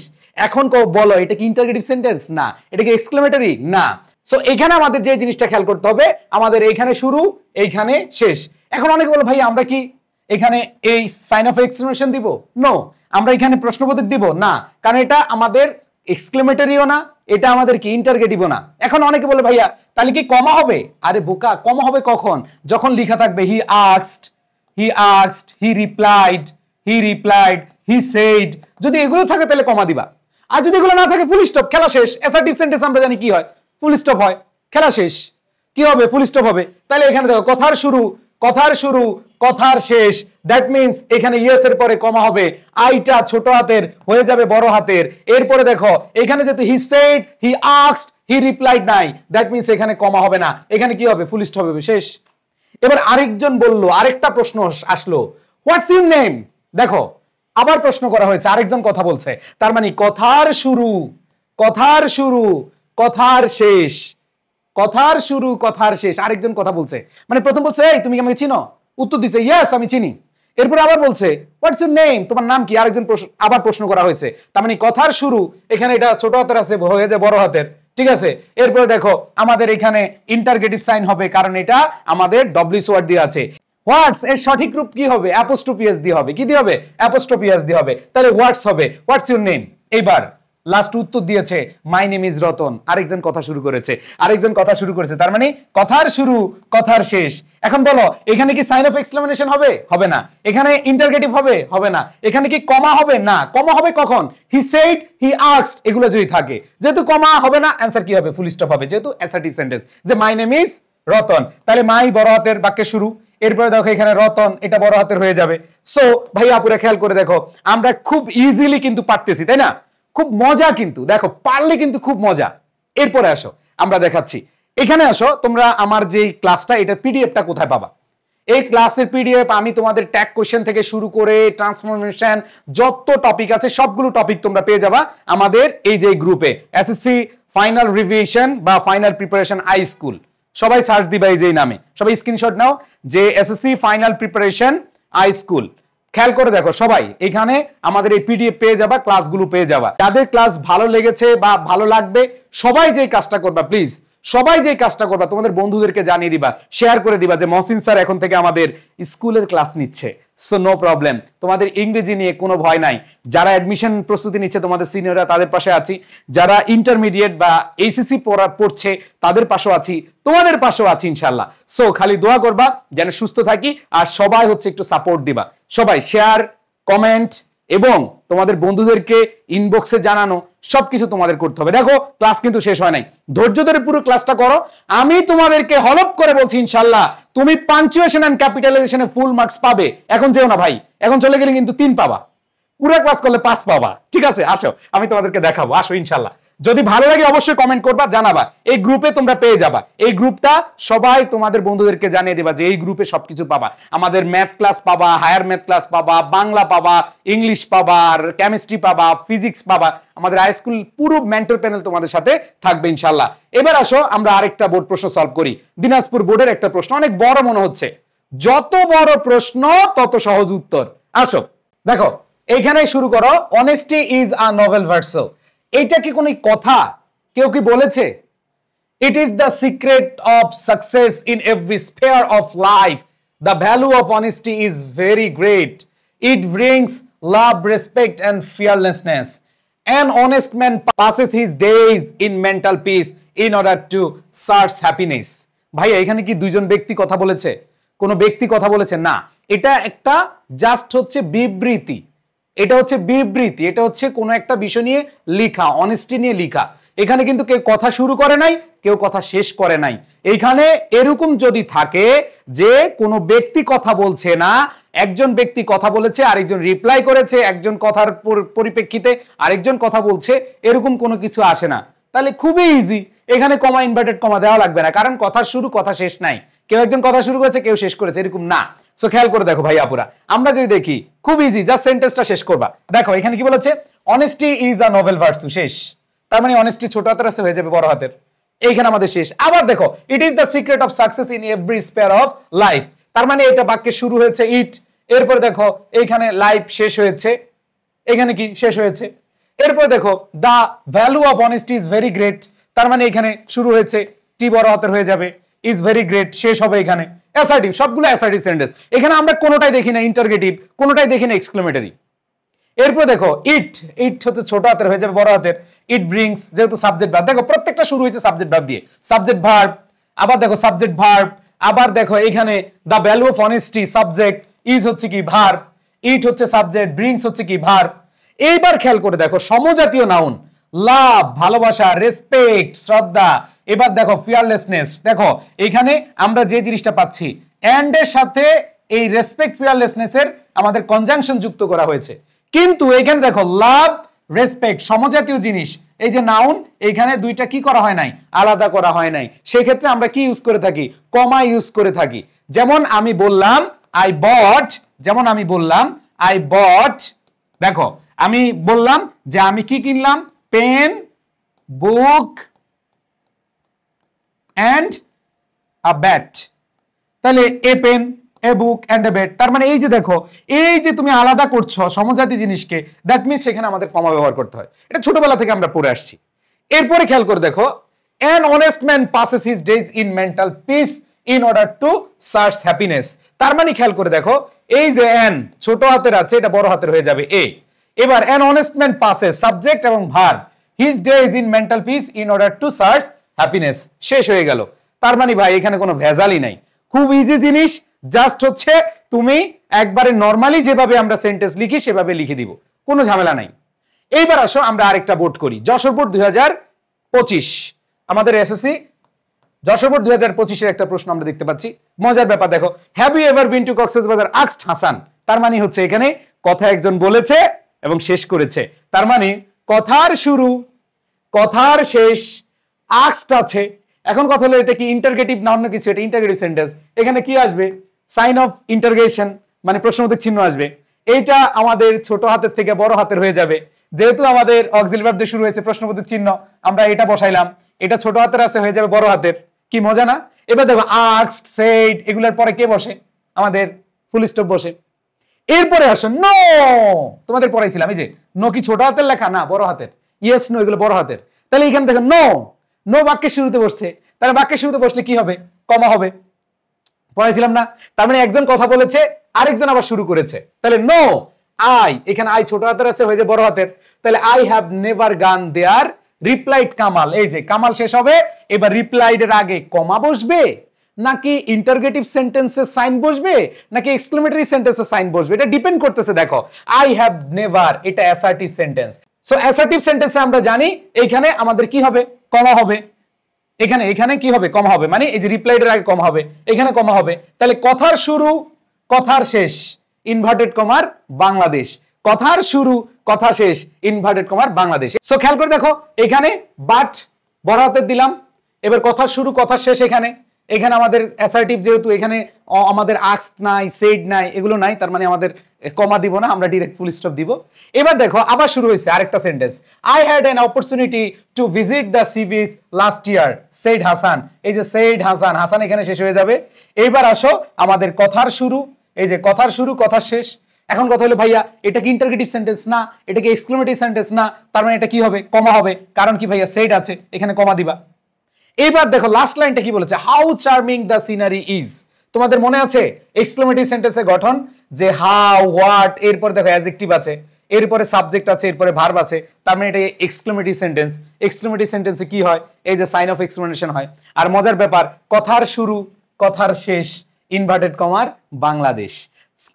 এখন বলো এটা কি ইন্টারগেটিভ সেন্টেন্স? না। এটা কি এক্সক্লেমেটরি? না। সো এখানে আমাদের যে জিনিসটা খেয়াল করতে হবে, আমাদের এইখানে শুরু এইখানে শেষ। এখন অনেকে বলো ভাই আমরা কি এখানে এই সাইন অফ এক্সক্লেমেশন দিব? নো। আমরা এখানে প্রশ্নবোধক দিব না, কারণ এটা আমাদের এক্সক্লেমেটরিও না, এটা আমাদের কি ইন্টারগেটিভও না। এখন অনেকে বলে ভাইয়া তাহলে কি কমা হবে? আরে বোকা, কমা হবে কখন? যখন লেখা থাকবে he asked, he asked, he replied, he replied, he said, যদি এগুলো থাকে তাহলে কমা দিবা। আর যদি এগুলো না থাকে ফুল স্টপ, খেলা শেষ। অ্যাসার্টিভ সেন্টেন্স আমরা জানি কি হয়? ফুল স্টপ হয়, খেলা শেষ। কি হবে? ফুল স্টপ হবে। তাহলে এখানে দেখো কথার শুরু কথার শুরু কথার শেষ, দ্যাট মিন্স এখানে ইয়েস এর পরে কমা হবে, আইটা ছোট হাতের হয়ে যাবে বড় হাতের। এরপরে দেখো এখানে যেহেতু he said, he asked, he replied নাই, দ্যাট মিন্স এখানে কমা হবে না, এখানে কি হবে? ফুল স্টপ হবে, শেষ। এবার আরেকজন বললো, আরেকটা প্রশ্ন আসলো, হোয়াটস ইউর নেম? দেখো আবার প্রশ্ন করা হয়েছে, আরেকজন কথা বলছে, তার মানে কথার শুরু কথার শুরু কথার শেষ, কথার শুরু কথার শেষ। আরেকজন কথা বলছে, মানে প্রথম বলছে এই তুমি কি আমাকে চিনো? উত্তর দিছে ইয়েস আমি চিনি। এরপর আবার বলছে হোয়াটস ইউর নেম, তোমার নাম কি? আরেকজন আবার প্রশ্ন করা হয়েছে। তার মানে কথার শুরু এখানে এটা ছোট হাতের আছে, হয়ে যায় বড় হাতের, ঠিক আছে। এরপরে দেখো আমাদের এখানে ইন্টারগেটিভ সাইন হবে, কারণ এটা আমাদের ডব্লিউএস ওয়ার্ড দিয়ে আছে। হোয়াটস এর সঠিক রূপ কি হবে? অ্যাপোস্ট্রোফি এস দিয়ে হবে। কি দিয়ে হবে? অ্যাপোস্ট্রোফি এস দিয়ে হবে। তাহলে হোয়াটস হবে হোয়াটস ইউর নেম। এইবার লাস্ট উত্তর দিয়েছে মাই নেম ইজ রতন। আরেকজন কথা শুরু করেছে, আরেকজন কথা শুরু করেছে, তার মানে কথার শুরু কথার শেষ। এখন বলো এখানে কি সাইন অফ এক্সক্লেমেশন হবে? হবে না। এখানে ইন্টারগেটিভ হবে? হবে না। এখানে কি কমা হবে? না। কমা হবে কখন? হি সেড, হি আস্কড, এগুলো যদি থাকে। যেহেতু কমা হবে না, অ্যানসার কি হবে? ফুল স্টপ হবে, যেহেতু অ্যাসার্টিভ সেন্টেন্স। যে মাই নেম ইজ রতন, তাহলে মাই বড় হাতের বাক্যে শুরু, এরপরে দেখো এখানে রতন, এটা বড় হাতের হয়ে যাবে। সো ভাই আপুরা খেয়াল করে দেখো, আমরা খুব ইজিলি কিন্তু পারতেছি, তাই না? খুব মজা, কিন্তু দেখো পারলে কিন্তু খুব মজা। এরপরে আসো আমরা দেখাচ্ছি, এখানে আসো তোমরা, আমার যে ক্লাসটা, এটার পিডিএফটা কোথায় পাবা? এই ক্লাসের পিডিএফ আমি তোমাদের ট্যাগ কোশ্চেন থেকে শুরু করে ট্রান্সফরমেশন, যত টপিক আছে সবগুলো টপিক তোমরা পেয়ে যাবা আমাদের এই যে গ্রুপে, এসএসসি ফাইনাল রিভিশন বা ফাইনাল প্রিপারেশন আই স্কুল, সবাই সার্চ দিবা এই যে নামে, সবাই স্ক্রিনশট নাও যে SSC final preparation I school. খেয়াল করে দেখো সবাই, এখানে আমাদের এই পিডিএফ পেয়ে যাবা, ক্লাসগুলো পেয়ে যাবা। যাদের ক্লাস ভালো লেগেছে বা ভালো লাগবে, সবাই যে কাজটা করবা, প্লিজ সবাই যে কাজটা করবা, তোমাদের বন্ধুদেরকে জানিয়ে দিবা, শেয়ার করে দিবা যে মহসিন স্যার এখন থেকে আমাদের স্কুলের ক্লাস নিচ্ছে। সো নো প্রবলেম, তোমাদের ইংরেজি নিয়ে কোনো ভয় নাই। যারা অ্যাডমিশন প্রস্তুতি নিচ্ছে, তোমাদের সিনিয়ররা, তাদের পাশে আছি। যারা ইন্টারমিডিয়েট বা এইচএসসি পড়ছে, তাদের পাশেও আছি, তোমাদের পাশেও আছি ইনশাল্লাহ। সো খালি দোয়া করবা যেন সুস্থ থাকি, আর সবাই হচ্ছে একটু সাপোর্ট দিবা, সবাই শেয়ার, কমেন্ট এবং তোমাদের বন্ধুদেরকে ইনবক্সে জানানো, সবকিছু তোমাদের করতে হবে। দেখো ক্লাস কিন্তু শেষ হয় নাই, ধৈর্য ধরে পুরো ক্লাসটা করো। আমি তোমাদেরকে হলপ করে বলছি ইনশাল্লাহ তুমি পাঞ্চুয়েশন এন্ড ক্যাপিটালাইজেশনে ফুল মার্কস পাবে। এখন যেও না ভাই, এখন চলে গেলে কিন্তু 3 পাবা, পুরো ক্লাস করলে 5 পাবা, ঠিক আছে? আসো আমি তোমাদেরকে দেখাবো, আসো ইনশাল্লাহ। যদি ভালো লাগে অবশ্যই কমেন্ট করবা, জানাবা। এই গ্রুপে তোমরা পেয়ে যাবা, এই গ্রুপটা সবাই তোমাদের বন্ধুদেরকে জানিয়ে দিবা যে এই গ্রুপে সবকিছু পাবা। আমাদের ম্যাথ ক্লাস পাবা, হায়ার ম্যাথ ক্লাস পাবা, বাংলা পাবা, ইংলিশ পাবা, কেমিস্ট্রি পাবা, ফিজিক্স পাবা। আমাদের হাই স্কুল পুরো মেন্টর প্যানেল তোমাদের সাথে থাকবে ইনশাল্লাহ। এবার আসো আমরা আরেকটা বোর্ড প্রশ্ন সলভ করি। দিনাজপুর বোর্ডের একটা প্রশ্ন, অনেক বড় মনে হচ্ছে, যত বড় প্রশ্ন তত সহজ উত্তর। আসো দেখো, এইখানে শুরু করো, honesty is a noble virtue. এইটা কি কোনো কথা? কেউ কি বলেছে? It is the secret of success in every sphere of life. The value of honesty is very great. It brings love, respect and fearlessness. An honest man passes his days in mental peace in order to search happiness. ভাই এখানে কি দুইজন ব্যক্তি কথা বলেছে? কোন ব্যক্তি কথা বলেছে না, এটা একটা জাস্ট হচ্ছে বিবৃতি। এটা হচ্ছে বিবৃতি, এটা হচ্ছে কোনো একটা বিষয় নিয়ে লেখা, অনেস্টি নিয়ে লেখা। এখানে কিন্তু কেউ কথা শুরু করে নাই, কেউ কথা শেষ করে নাই। এইখানে এরকম যদি থাকে যে কোনো ব্যক্তি কথা বলছে না, একজন ব্যক্তি কথা বলেছে, আরেকজন রিপ্লাই করেছে, একজন কথার পরিপ্রেক্ষিতে আরেকজন কথা বলছে, এরকম কোনো কিছু আসে না, তাহলে খুবই ইজি। এখানে কমা, ইনভার্টেড কমা দেওয়া লাগবে না, কারণ কথা শুরু কথা শেষ নাই। কেউ একজন কথা শুরু করেছে, কেউ শেষ করেছে, এরকম না। সো খেয়াল করে দেখো ভাই আপুরা, আমরা যদি দেখি খুব ইজি, জাস্ট সেন্টেন্সটা শেষ করবা। দেখো এখানে কি বলেছে? Honesty is a noble virtue, শেষ। তার মানে অনেস্টি ছোট হাতের আছে, হয়ে যাবে বড় হাতের। এইখানে আমাদের শেষ। আবার দেখো, ইট is the secret of success in every sphere of life. তার মানে এটা বাক্যে শুরু হয়েছে ইট, এরপর দেখো এইখানে লাইফ শেষ হয়েছে, এখানে কি শেষ হয়েছে। এরপর দেখো the value of honesty is very great, তার মানে এখানে শুরু হয়েছে, টি বড় হাতের হয়ে যাবে, ইজ ভেরি গ্রেট, শেষ হবে এখানে। অ্যাসার্টিভ, সবগুলো অ্যাসার্টিভ সেন্টেন্স। এখানে আমরা কোনোটাই দেখি না ইন্টারগেটিভ, কোনোটাই দেখি না এক্সক্লেমেটরি। এরপর দেখো ইট, ইট হচ্ছে ছোট হাতের, হয়ে যাবে বড় হাতের। ইট ব্রিংস, যেহেতু সাবজেক্ট ভার্ব, দেখো প্রত্যেকটা শুরু হয়েছে সাবজেক্ট ভার্ব দিয়ে, সাবজেক্ট ভার্ব, আবার দেখো সাবজেক্ট ভার্ব, আবার দেখো এখানে the value of honesty subject, is হচ্ছে কি ভার্ব, ইট হচ্ছে সাবজেক্ট, ব্রিংস হচ্ছে কি ভার্ব। এইবার খেয়াল করে দেখো সমজাতীয় নাউন, লাভ ভালোবাসা, রেসপেক্ট শ্রদ্ধা, এবার দেখো ফিয়ারলেসনেস। দেখো এখানে আমরা যে জিনিসটা পাচ্ছি, এন্ড এর সাথে এই রেসপেক্ট ফিয়ারলেসনেস এর আমাদের কনজাংশন যুক্ত করা হয়েছে, কিন্তু এখানে দেখো লাভ রেসপেক্ট সমজাতীয় জিনিস, এই যে নাউন, এইখানে দুইটা কি করা হয় নাই, আলাদা করা হয় নাই। সেই ক্ষেত্রে আমরা কি ইউজ করে থাকি? কমা ইউজ করে থাকি। যেমন আমি বললাম আই বট, যেমন আমি বললাম আই বট, দেখো আমি বললাম যে আমি কি কিনলাম? Pen, book and a bat. তাহলে a pen, a book and a bat. তার মানে এই যে দেখো, এই যে তুমি আলাদা করছো সমজাতি জিনিসকে, দ্যাট মিনস সেখানে আমাদের কমা ব্যবহার করতে হয়। এটা ছোটবেলা থেকে আমরা পড়ে আসছি। এরপরে খেয়াল করে দেখো, an honest man passes his days in mental peace in order to search happiness। তার মানে খেয়াল করে দেখো, এই যে an ছোট হাতের আছে, এটা বড় হাতের হয়ে যাবে এ। এবার an honest man passes subject এবং verb, his days in mental peace in order to search happiness, শেষ হয়ে গেল। তার মানে ভাই এখানে কোনো ভেজালই নাই, খুব ইজি জিনিস। জাস্ট হচ্ছে তুমি একবারে নরমালি যেভাবে আমরা সেন্টেন্স লিখি সেভাবে লিখে দিব, কোনো ঝামেলা নাই। এইবার আসো আমরা আরেকটা বোর্ড করি, যশোর বোর্ড 2025, আমাদের এসএসসি যশোর বোর্ড 2025 একটা প্রশ্ন আমরা দেখতে পাচ্ছি, মজার ব্যাপার দেখো, have you ever been to Cox's Bazar asked Hasan. তার মানে হচ্ছে এখানে কথা একজন বলেছে এবং শেষ করেছে, তার মানে কথার শুরু কথার শেষ আস্কড আছে। এখন কথা হলো এটা কি ইন্টারগেটিভ না অন্য কিছু? এটা ইন্টারগেটিভ সেন্টেন্স। এখানে কি আসবে? সাইন অফ ইন্টারগেশন, মানে প্রশ্নবোধক চিহ্ন আসবে। এইটা আমাদের ছোট হাতের থেকে বড় হাতের হয়ে যাবে, যেহেতু আমাদের অক্সিলারি ভার্ব দিয়ে শুরু হয়েছে প্রশ্নবোধক চিহ্ন, আমরা এটা বসাইলাম, এটা ছোট হাতের আছে হয়ে যাবে বড় হাতের। কি মজা না? এবার দেখো আস্কড, সেড, এগুলোর পরে কে বসে? আমাদের ফুল স্টপ বসে। এরপরে আসো নো, তোমাদের পড়াইছিলাম এই যে নো কি ছোট হাতের লেখা? না, বড় হাতের। ইয়েস নো এগুলো বড় হাতের। তাহলে এখানে দেখো নো, নো বাক্যের শুরুতে বসছে, তাহলে বাক্যের শুরুতে বসলে কি হবে? কমা হবে, পড়াইছিলাম না? তার মানে একজন কথা বলেছে, আরেকজন আবার শুরু করেছে। তাহলে নো আই, এখানে আই ছোট হাতের আছে হয়ে যায় বড় হাতের, তাহলে আই হ্যাভ নেভার গান দেয়ার রিপ্লাইড কামাল। এই যে কামাল শেষ হবে, এবার রিপ্লাইড এর আগে কমা বসবে, নাকি ইন্টারগেটিভ সেন্টেন্সে সাইন বসবে, নাকি এক্সক্লেমেটরি সেন্টেন্সে সাইন বসবে, এটা ডিপেন্ড করতেছে। দেখো আই হ্যাভ নেভার, এটা অ্যাসার্টিভ সেন্টেন্স। সো অ্যাসার্টিভ সেন্টেন্সে আমরা জানি এইখানে আমাদের কি হবে? কমা হবে। এখানে এখানে কি হবে? কমা হবে, মানে এই যে রিপ্লাইডের আগে কমা হবে, এখানে কমা হবে। তাহলে কথার শুরু কথার শেষ ইনভার্টেড কমার বাংলাদেশ, কথার শুরু কথা শেষ ইনভার্টেড কমার বাংলাদেশ। সো খেয়াল করে দেখো এখানে বাট বড় হাতের দিলাম, এবার কথার শুরু কথার শেষ এখানে, এখানে আমাদের অ্যাসার্টিভ যেহেতু এখানে আমাদের আস্কড নাই, সেড নাই, এগুলো নাই, তার মানে আমাদের কমা দিব না, আমরা ডিরেক্ট ফুল স্টপ দিব। এবার দেখো আবার শুরু হয়েছে আরেকটা sentence, I had an opportunity to visit the sea beach last year said Hasan. এই যে সেইড হাসান, হাসান এখানে শেষ হয়ে যাবে। এইবার আসো আমাদের কথার শুরু, এই যে কথার শুরু কথার শেষ। এখন কথা হলো ভাইয়া এটা কি ইন্টারগেটিভ সেন্টেন্স? না। এটা কি এক্সক্লেমেটরি সেন্টেন্স? না। তার মানে এটা কি হবে? কমা হবে, কারণ কি ভাইয়া সেইড আছে, এখানে কমা দিবা। এবার দেখো লাস্ট লাইনটা কি বলেছে, how charming the scenery is. তোমাদের মনে আছে এক্সক্লেমেটরি সেন্টেন্সের গঠন, যে হাউ, হোয়াট, এরপর দেখো অ্যাডজেক্টিভ আছে, এরপরে সাবজেক্ট আছে, এরপরে ভার্ব আছে, তার মানে এটা এক্সক্লেমেটরি সেন্টেন্স। এক্সক্লেমেটরি সেন্টেন্সে কি হয়? এই যে সাইন অফ এক্সক্লেমেশন হয়। আর মজার ব্যাপার, কথার শুরু কথার শেষ ইনভার্টেড কমার বাংলাদেশ।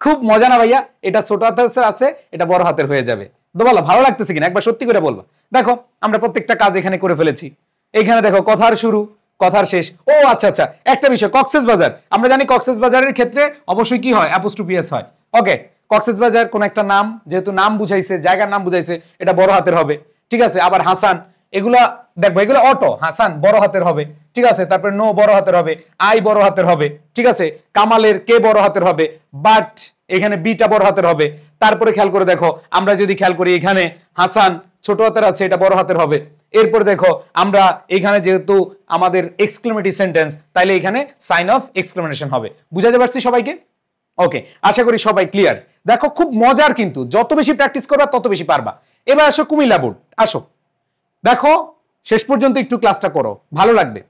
খুব মজা না ভাইয়া? এটা ছোট হাতের আছে, এটা বড় হাতের হয়ে যাবে। তো বলো ভালো লাগতেছে কিনা? একবার সত্যি করে বলবা। দেখো আমরা প্রত্যেকটা কাজ এখানে করে ফেলেছি। এইখানে দেখো কথার শুরু কথার শেষ। ও আচ্ছা আচ্ছা, একটা বিষয়, কক্সবাজার, আমরা জানি কক্সবাজারের ক্ষেত্রে অবশ্যই কি হয়? অ্যাপোস্ট্রোফি এস হয়। ওকে, কক্সবাজার কোন একটা নাম, যেহেতু নাম বুঝাইছে, জায়গার নাম বুঝাইছে, এটা বড় হাতের হবে, ঠিক আছে। আবার হাসান, এগুলা দেখবো, এগুলো অটো, হাসান বড় হাতের হবে, ঠিক আছে। তারপরে নো বড় হাতের হবে, আই বড় হাতের হবে, ঠিক আছে। কামালের কে বড় হাতের হবে, বাট এখানে বিটা বড় হাতের হবে। তারপরে খেয়াল করে দেখো, আমরা যদি খেয়াল করি এখানে হাসান ছোট হাতের আছে, এটা বড় হাতের হবে। এরপর দেখো আমরা এখানে যেহেতু আমাদের এক্সক্লেমেটরি সেন্টেন্স, তাইলে এখানে সাইন অফ এক্সক্লেমেশন হবে। বুঝাতে পারছি সবাইকে? ওকে, আশা করি সবাই ক্লিয়ার। দেখো খুব মজার, কিন্তু যত বেশি প্র্যাকটিস করবা তত বেশি পারবা। এবার আসো কুমিল্লা বোর্ড, আসো দেখো শেষ পর্যন্ত একটু ক্লাসটা করো, ভালো লাগবে।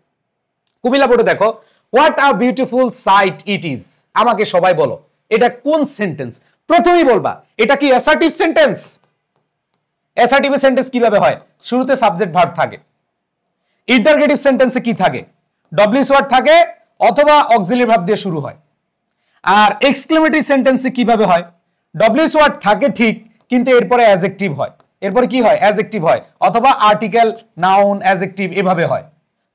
কুমিল্লা বোর্ডে দেখো, what a beautiful sight it is. আমাকে সবাই বলো এটা কোন সেন্টেন্স? প্রথমেই বলবা এটা কি অ্যাসার্টিভ সেন্টেন্স? অ্যাসার্টিভ সেন্টেন্স কিভাবে হয়? শুরুতে সাবজেক্ট ভার্ব থাকে। ইন্টারগেটিভ সেন্টেন্সে কি থাকে? ডব্লিউএস ওয়ার্ড থাকে অথবা অক্সিলারি ভার্ব দিয়ে শুরু হয়। আর এক্সক্লেমেটরি সেন্টেন্সে কিভাবে হয়? ডব্লিউএস ওয়ার্ড থাকে ঠিক, কিন্তু এরপরে অ্যাডজেক্টিভ হয়। এরপরে কি হয়? অ্যাডজেক্টিভ হয়, অথবা আর্টিকেল, নাউন, অ্যাডজেক্টিভ এভাবে হয়।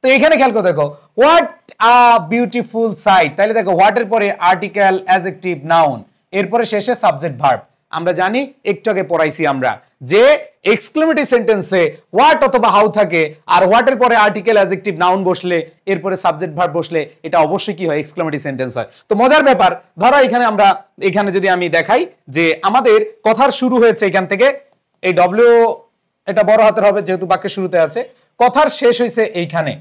তো এখানে খেয়াল করে দেখো, হোয়াট আ বিউটিফুল সাইট, তাহলে দেখো হোয়াট এর পরে আর্টিকেল, অ্যাডজেক্টিভ, নাউন, এরপরে শেষে সাবজেক্ট ভার্ব। আমরা জানি একটু আগে পড়াইছি আমরা যে এক্সক্লেমেটরি সেন্টেন্সে হোয়াট অথবা হাউ থাকে, আর হোয়াট এর পরে আর্টিকেল, অ্যাডজেক্টিভ, নাউন বসলে, এরপরে সাবজেক্ট ভার্ব বসলে, এটা অবশ্যই কি হয়? এক্সক্লেমেটরি সেন্টেন্স হয়। তো মজার ব্যাপার, ধরো এখানে আমরা এখানে যদি আমি দেখাই যে আমাদের কথার শুরু হয়েছে এখান থেকে, এই ডব্লিউ এটা বড় হাতের হবে যেহেতু বাক্যের শুরুতে আছে, কথার শেষ হয়েছে এইখানে।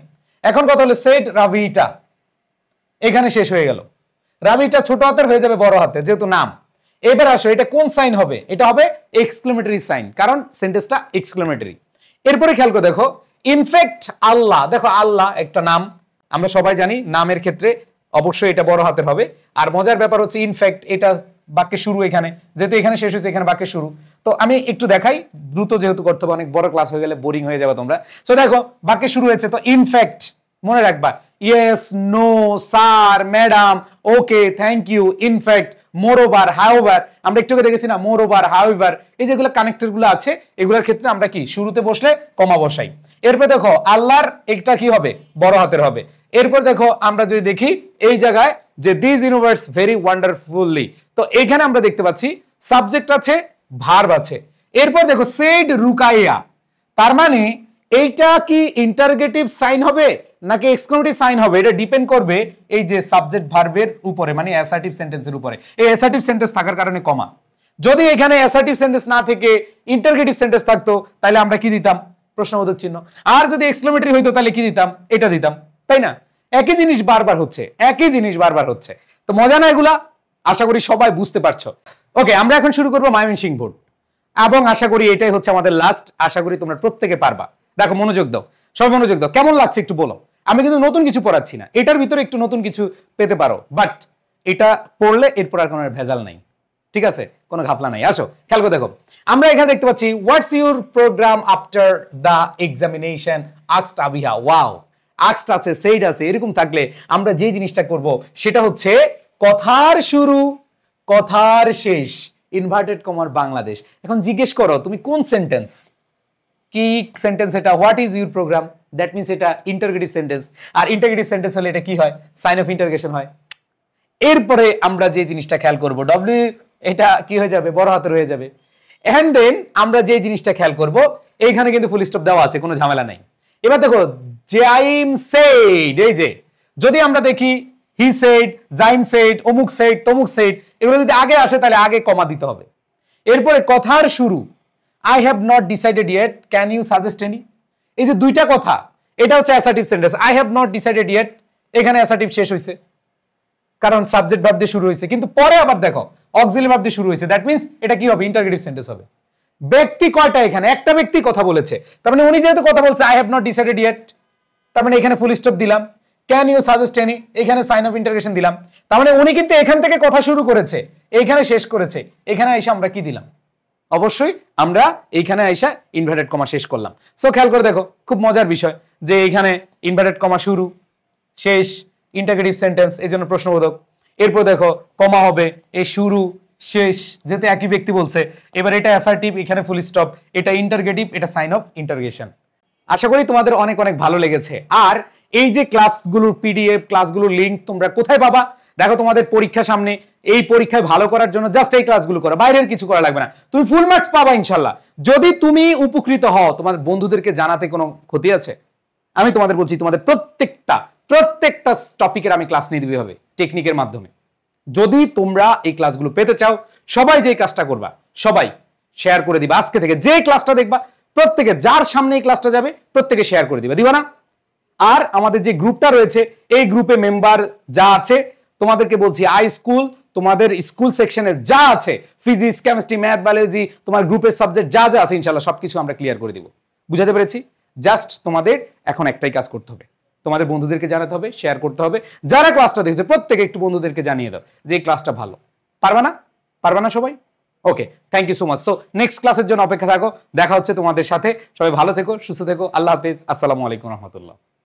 এখন কথা হলো সেড রাভিটা, এখানে শেষ হয়ে গেল। রাভিটা ছোট হাতের হয়ে যাবে বড় হাতে যেহেতু নাম। এবার আসো এটা কোন সাইন হবে? এটা হবে এক্সক্লেমেটরি সাইন, কারণ সেন্টেন্সটা এক্সক্লেমেটরি। এরপরে খেয়াল করে দেখো, ইনফ্যাক্ট আল্লাহ, দেখো আল্লাহ একটা নাম, আমরা সবাই জানি নামের ক্ষেত্রে অবশ্যই এটা বড় হাতের হবে। আর মজার ব্যাপার হচ্ছে ইনফ্যাক্ট এটা বাক্যের শুরু, এখানে যেহেতু এখানে শেষ হয়েছে এখানে বাক্যের শুরু। তো আমি একটু দেখাই দ্রুত, যেহেতু করতে হবে, অনেক বড় ক্লাস হয়ে গেলে বোরিং হয়ে যাবে তোমরা। সো দেখো বাক্যের শুরু হয়েছে, তো ইনফ্যাক্ট মনে রাখবা yes, no, sir, madam, okay, thank you, in fact, moreover, however. আমরা একটু আগে দেখেছি না মোরওভার, হাউএভার, এই যেগুলো কানেক্টর গুলো আছে এগুলোর ক্ষেত্রে আমরা কি শুরুতে বসলে কমা বসাই। এরপর দেখো আল্লাহর একটা কি হবে, বড় হাতের হবে। এরপর দেখো আমরা যদি দেখি এই জায়গায় যে দিস ইউনিভার্স ভেরি ওয়ান্ডারফুলি, তো এখানে আমরা দেখতে পাচ্ছি সাবজেক্ট আছে, ভার্ব আছে। এরপর দেখো সেড রুকাইয়া, তার মানে এইটা কি ইন্টারগেটিভ সাইন হবে নাকি এক্সক্লেমেটিভ সাইন হবে, এটা ডিপেন্ড করবে এই যে সাবজেক্ট ভার্বের উপরে, মানে অ্যাসার্টিভ সেন্টেন্সের উপরে। এই অ্যাসার্টিভ সেন্টেন্স থাকার কারণে কমা। যদি এখানে অ্যাসার্টিভ সেন্টেন্স না থেকে ইন্টারগেটিভ সেন্টেন্স থাকতো তাহলে আমরা কি দিতাম, প্রশ্নবোধক চিহ্ন। আর যদি এক্সক্লেমেটরি হইতো তাহলে কি দিতাম, এটা দিতাম, তাই না? একই জিনিস বারবার হচ্ছে, একই জিনিস বারবার হচ্ছে। তো মজা না এগুলা? আশা করি সবাই বুঝতে পারছো। ওকে, আমরা এখন শুরু করবো ময়মনসিংহ বোর্ড, এবং আশা করি এটাই হচ্ছে আমাদের লাস্ট। আশা করি তোমরা প্রত্যেকে পারবা। দেখো মনোযোগ দাও, সবাই মনোযোগ দাও। কেমন লাগছে একটু বলো। আমি কিন্তু নতুন কিছু পড়াচ্ছি না, এটার ভিতরে একটু নতুন কিছু পেতে পারো, বাট এটা পড়লে এরপর আর কোনো ভেজাল নাই, ঠিক আছে? কোনো ঘাপলা নাই। আসো খেয়াল করে দেখো, আমরা এখানে দেখতে পাচ্ছি what's your programme after the examination asked Abiha. Wow, asked আছে, সেইড আছে, এরকম থাকলে আমরা যে জিনিসটা করব সেটা হচ্ছে কথার শুরু, কথার শেষ, ইনভার্টেড কমার বাংলাদেশ। এখন জিজ্ঞেস করো তুমি কোন সেন্টেন্স, কি সেন্টেন্স এটা? What is your programme, that means এটা ইন্টারগেটিভ সেন্টেন্স। আর ইন্টারগেটিভ সেন্টেন্স হলে এটা কি হয়, সাইন অফ ইন্টারগেশন হয়। এরপরে আমরা যে জিনিসটা খেয়াল করব, ডব্লিউ এটা কি হয়ে যাবে, বড় হাতের হয়ে যাবে। এন্ড দেন আমরা যে জিনিসটা খেয়াল করব, এইখানে কিন্তু ফুল স্টপ দেওয়া আছে, কোনো ঝামেলা নাই। এবার দেখো জাইম সেড, এই যে যদি আমরা দেখি হি সেড, জাইম সেড, অমুক সেড, তমুক সেড, এগুলো যদি আগে আসে তাহলে আগে কমা দিতে হবে। এরপরে কথার শুরু, I have not decided yet, can you suggest any. এই যে দুইটা কথা, এটা হচ্ছে assertive sentence. I have not decided yet, এখানে অ্যাসার্টিভ শেষ হয়েছে কারণ সাবজেক্ট ভার্ব দিয়ে শুরু হয়েছে, কিন্তু পরে আবার দেখো অক্সিলারি ভার্ব দিয়ে শুরু হয়েছে, দ্যাট মিন্স এটা কি হবে, ইন্টারগেটিভ সেন্টেন্স হবে। ব্যক্তি কয়টা এখানে, একটা ব্যক্তি কথা বলেছে, তার মানে উনি যেহেতু কথা বলছে I have not decided yet, তার মানে এখানে ফুল স্টপ দিলাম। ক্যান ইউ সাজেস্ট এনি, এখানে সাইন অফ ইন্টারগেশন দিলাম। তার মানে উনি কিন্তু এখান থেকে কথা শুরু করেছে, এইখানে শেষ করেছে। এখানে এসে আমরা কি দিলাম, অবশ্যই আমরা এইখানে আইসা ইনভার্টেড কমা শেষ করলাম। সো খেয়াল করে দেখো, খুব মজার বিষয় যে এইখানে ইনভার্টেড কমা শুরু, শেষ, ইন্টারগেটিভ সেন্টেন্স, এই জন্য প্রশ্নবোধক। এরপর দেখো কমা হবে, এই শুরু শেষ, যেহেতু একই ব্যক্তি বলছে। এবার এটা অ্যাসার্টিভ, এখানে ফুল স্টপ, এটা ইন্টারগেটিভ, এটা সাইন অফ ইন্টারগেশন। আশা করি তোমাদের অনেক অনেক ভালো লেগেছে। আর এই যে ক্লাসগুলোর পিডিএফ, ক্লাসগুলোর লিঙ্ক তোমরা কোথায় পাবা? দেখো তোমাদের পরীক্ষা সামনে, এই পরীক্ষায় ভালো করার জন্য জাস্ট এই ক্লাসগুলো করো, বাইরের কিছু করা লাগবে না, তুমি ফুল মার্কস পাবা ইনশাল্লাহ। যদি তুমি উপকৃত হও, তোমাদের বন্ধুদেরকে জানাতে কোনো ক্ষতি আছে? আমি তোমাদের বলছি, তোমাদের প্রত্যেকটা টপিকের আমি ক্লাস নিয়ে দিবি হবে টেকনিকের মাধ্যমে। যদি তোমরা এই ক্লাসগুলো পেতে চাও, সবাই যে কাজটা করবা, সবাই শেয়ার করে দিবা। আজকে থেকে যে ক্লাসটা দেখবা, প্রত্যেকে যার সামনে এই ক্লাসটা যাবে প্রত্যেকে শেয়ার করে দিবা, দিবা না? আর আমাদের যে গ্রুপটা রয়েছে, এই গ্রুপে মেম্বার যা আছে, তোমাদেরকে বলছি আই স্কুল, তোমাদের স্কুল সেকশনে যা আছে, ফিজিক্স, কেমিস্ট্রি, ম্যাথ, বায়োলজি, তোমার গ্রুপের সাবজেক্ট যা যা আছে ইনশাআল্লাহ সবকিছু আমরা ক্লিয়ার করে দিব। বুঝাতে পেরেছি? জাস্ট তোমাদের এখন একটাই কাজ করতে হবে, তোমাদের বন্ধুদেরকে জানাতে হবে, শেয়ার করতে হবে। যারা ক্লাসটা দেখছে প্রত্যেকে একটু বন্ধুদেরকে জানিয়ে দাও যে এই ক্লাসটা ভালো। পারবা না? পারবা না সবাই? Okay, thank you so much. So next ক্লাসের জন্য অপেক্ষা থাকো। দেখা হচ্ছে তোমাদের সাথে। সবাই ভালো থেকো, সুস্থ থেকো। আল্লাহ হাফেজ। আসসালামু আলাইকুম রহমতুল্লাহ।